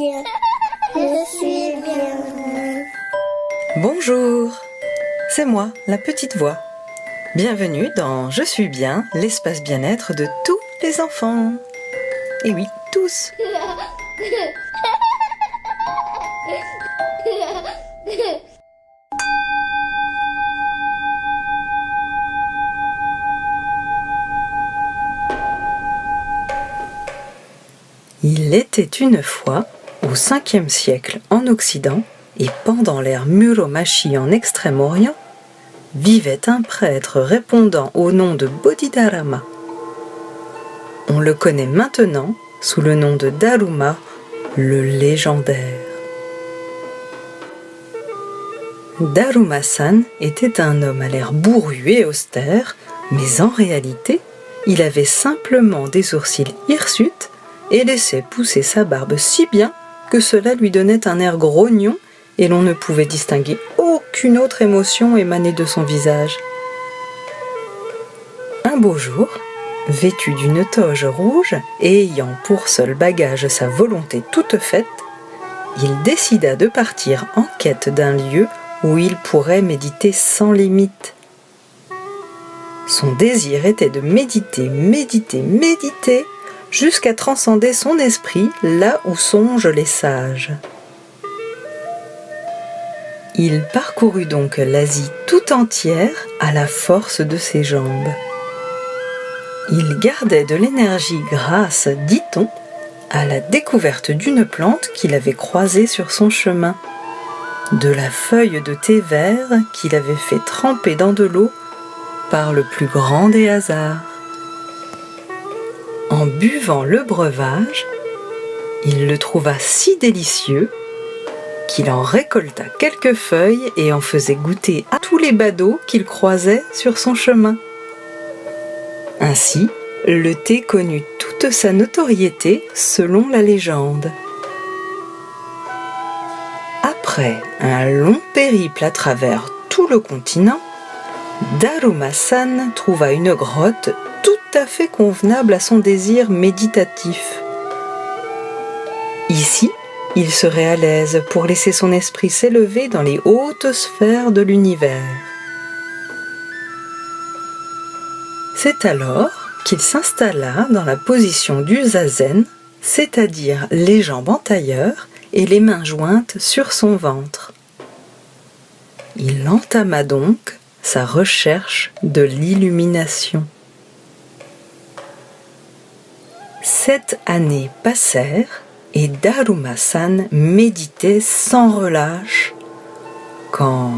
bien. Je suis bien. Bonjour, c'est moi, la petite voix. Bienvenue dans Je suis bien, l'espace bien-être de tous les enfants. Et oui, tous. Il était une fois, au 5e siècle en Occident, et pendant l'ère Muromachi en Extrême-Orient, vivait un prêtre répondant au nom de Bodhidharma. On le connaît maintenant sous le nom de Daruma, le légendaire. Daruma-san était un homme à l'air bourru et austère, mais en réalité, il avait simplement des sourcils hirsutes et laissait pousser sa barbe si bien que cela lui donnait un air grognon et l'on ne pouvait distinguer aucune autre émotion émaner de son visage. Un beau jour, vêtu d'une toge rouge et ayant pour seul bagage sa volonté toute faite, il décida de partir en quête d'un lieu où il pourrait méditer sans limite. Son désir était de méditer, jusqu'à transcender son esprit là où songent les sages. Il parcourut donc l'Asie tout entière à la force de ses jambes. Il gardait de l'énergie grâce, dit-on, à la découverte d'une plante qu'il avait croisée sur son chemin, de la feuille de thé vert qu'il avait fait tremper dans de l'eau par le plus grand des hasards. En buvant le breuvage, il le trouva si délicieux qu'il en récolta quelques feuilles et en faisait goûter à tous les badauds qu'il croisait sur son chemin. Ainsi, le thé connut toute sa notoriété selon la légende. Après un long périple à travers tout le continent, Daruma-san trouva une grotte tout à fait convenable à son désir méditatif. Ici, il serait à l'aise pour laisser son esprit s'élever dans les hautes sphères de l'univers. C'est alors qu'il s'installa dans la position du zazen, c'est-à-dire les jambes en tailleur et les mains jointes sur son ventre. Il entama donc sa recherche de l'illumination. 7 années passèrent et Daruma-san méditait sans relâche quand,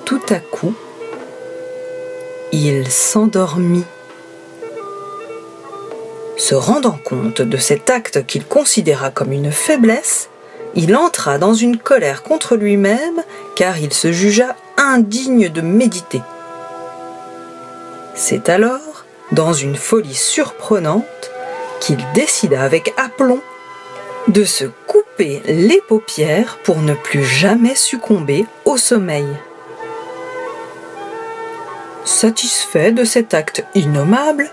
tout à coup, il s'endormit. Se rendant compte de cet acte qu'il considéra comme une faiblesse, il entra dans une colère contre lui-même car il se jugea indigne de méditer. C'est alors, dans une folie surprenante, qu'il décida avec aplomb de se couper les paupières pour ne plus jamais succomber au sommeil. Satisfait de cet acte innommable,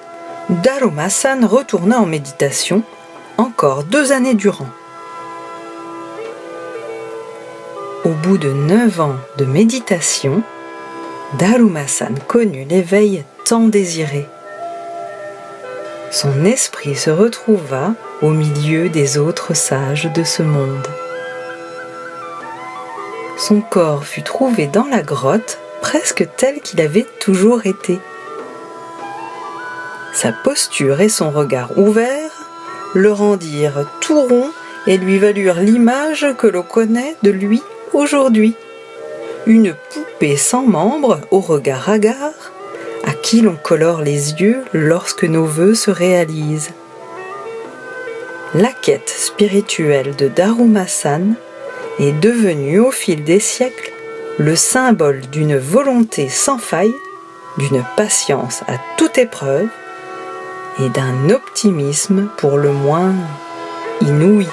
Daruma-san retourna en méditation encore 2 années durant. Au bout de 9 ans de méditation, Daruma-san connut l'éveil tant désiré. Son esprit se retrouva au milieu des autres sages de ce monde. Son corps fut trouvé dans la grotte presque tel qu'il avait toujours été. Sa posture et son regard ouvert le rendirent tout rond et lui valurent l'image que l'on connaît de lui aujourd'hui. Une poupée sans membres au regard hagard, à qui l'on colore les yeux lorsque nos vœux se réalisent. La quête spirituelle de Daruma-san est devenue au fil des siècles le symbole d'une volonté sans faille, d'une patience à toute épreuve et d'un optimisme pour le moins inouï.